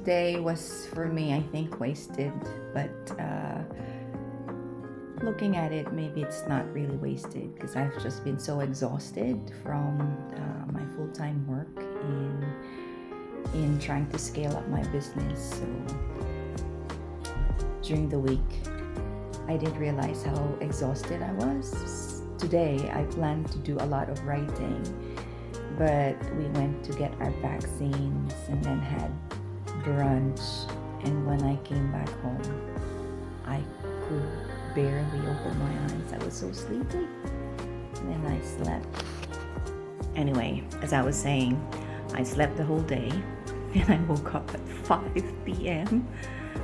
today was for me, I think, wasted, but looking at it, maybe it's not really wasted because I've just been so exhausted from my full-time work in trying to scale up my business. So during the week, I did realize how exhausted I was. Today, I planned to do a lot of writing, but we went to get our vaccines and then had brunch, and when I came back home, I could barely open my eyes. I was so sleepy, and then I slept. Anyway, as I was saying, I slept the whole day and I woke up at 5 p.m.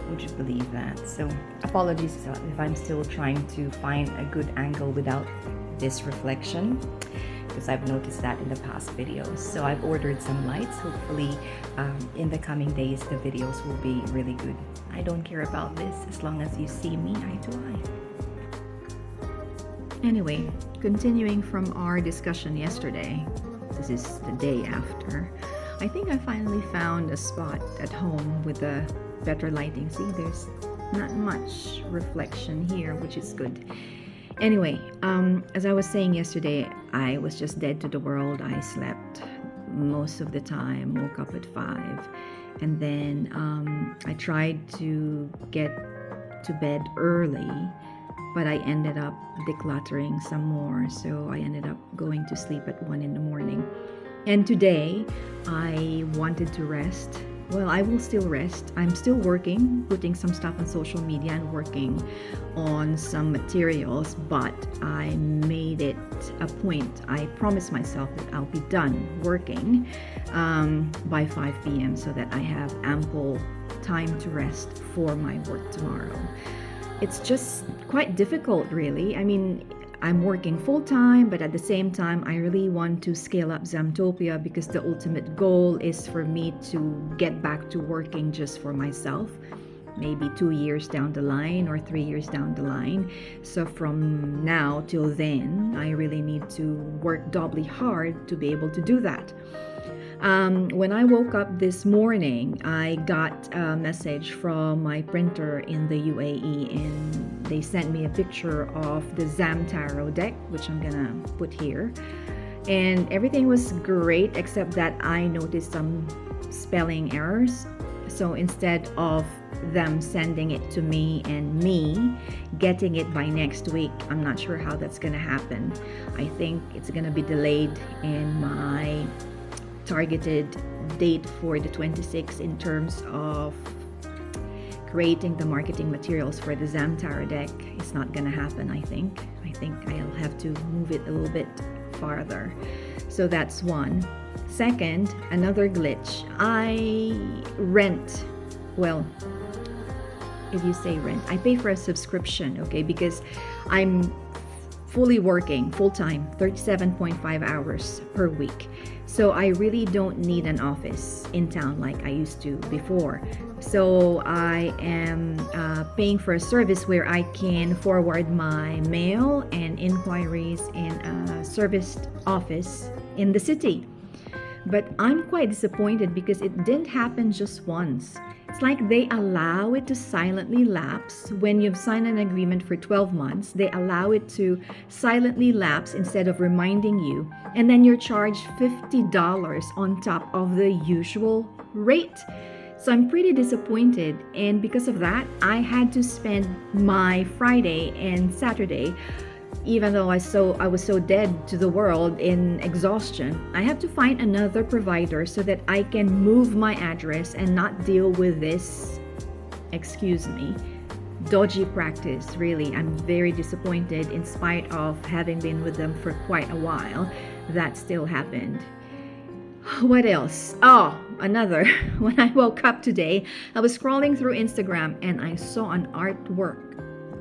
Would you believe that? So apologies if I'm still trying to find a good angle without this reflection, because I've noticed that in the past videos. So I've ordered some lights. Hopefully in the coming days the videos will be really good. I don't care about this as long as you see me eye to eye. Anyway, continuing from our discussion yesterday, this is the day after. I think I finally found a spot at home with a better lighting. See, there's not much reflection here, which is good. Anyway, as I was saying yesterday, I was just dead to the world. I slept most of the time, woke up at 5, and then I tried to get to bed early, but I ended up decluttering some more, so I ended up going to sleep at 1 in the morning. And today, I wanted to rest. Well, I will still rest. I'm still working, putting some stuff on social media and working on some materials, but I made it a point. I promised myself that I'll be done working by 5 p.m. so that I have ample time to rest for my work tomorrow. It's just quite difficult, really. I mean, I'm working full-time, but at the same time, I really want to scale up Zammtopia because the ultimate goal is for me to get back to working just for myself, maybe 2 years down the line or 3 years down the line. So from now till then, I really need to work doubly hard to be able to do that. When I woke up this morning, I got a message from my printer in the UAE, and they sent me a picture of the Zammtopia deck, which I'm gonna put here. And everything was great except that I noticed some spelling errors. So instead of them sending it to me and me getting it by next week, I'm not sure how that's gonna happen. I think it's gonna be delayed in my targeted date for the 26th in terms of creating the marketing materials for the Zammtopia deck. It's not gonna happen, I think. I think I'll have to move it a little bit farther. So that's one. Second, another glitch. I rent, well, if you say rent, I pay for a subscription, okay, because I'm fully working full-time, 37.5 hours per week. So I really don't need an office in town like I used to before. So I am paying for a service where I can forward my mail and inquiries in a serviced office in the city. But I'm quite disappointed because it didn't happen just once. It's like they allow it to silently lapse. When you've signed an agreement for 12 months, they allow it to silently lapse instead of reminding you. And then you're charged $50 on top of the usual rate. So I'm pretty disappointed. And because of that, I had to spend my Friday and Saturday, even though I was so dead to the world in exhaustion, I have to find another provider so that I can move my address and not deal with this, excuse me, dodgy practice. Really, I'm very disappointed in spite of having been with them for quite a while. That still happened. What else? Oh, another. When I woke up today, I was scrolling through Instagram and I saw an artwork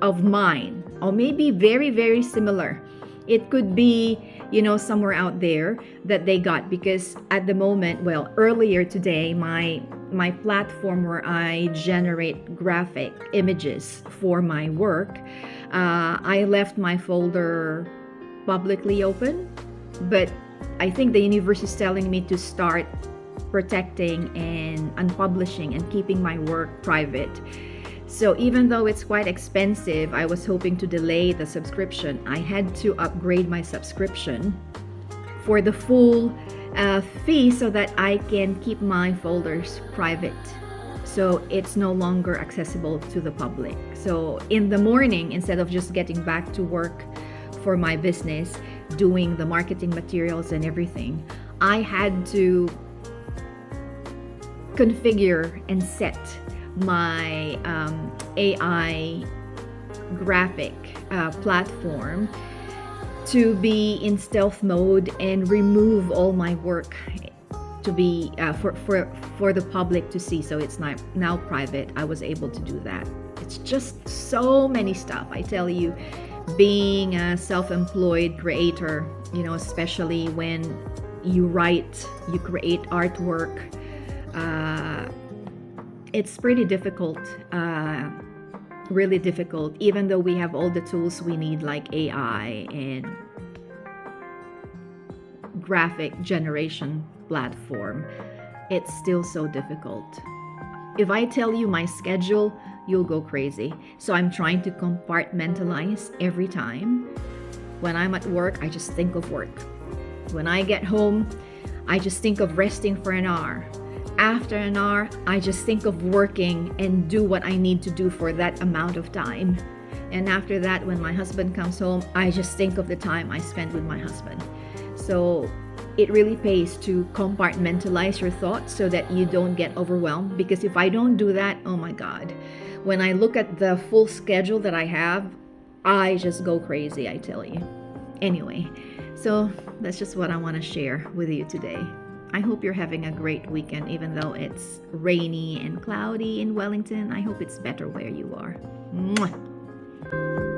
of mine, or maybe very, very similar. It could be, somewhere out there that they got, because at the moment, well, earlier today, my platform where I generate graphic images for my work, I left my folder publicly open, but I think the universe is telling me to start protecting and unpublishing and keeping my work private. So even though it's quite expensive, I was hoping to delay the subscription. I had to upgrade my subscription for the full fee so that I can keep my folders private. So it's no longer accessible to the public. So in the morning, instead of just getting back to work for my business, doing the marketing materials and everything, I had to configure and set my AI graphic platform to be in stealth mode and remove all my work to be for the public to see. So it's now private. I was able to do that. It's just so many stuff. I tell you, being a self-employed creator, especially when you write, you create artwork, it's pretty difficult, really difficult, even though we have all the tools we need like AI and graphic generation platform. It's still so difficult. If I tell you my schedule, you'll go crazy. So I'm trying to compartmentalize every time. When I'm at work, I just think of work. When I get home, I just think of resting for an hour. After an hour, I just think of working and do what I need to do for that amount of time. And after that, when my husband comes home, I just think of the time I spent with my husband. So it really pays to compartmentalize your thoughts so that you don't get overwhelmed. Because if I don't do that, oh my God, when I look at the full schedule that I have, I just go crazy, I tell you. Anyway, so that's just what I want to share with you today. I hope you're having a great weekend, even though it's rainy and cloudy in Wellington. I hope it's better where you are. Mwah.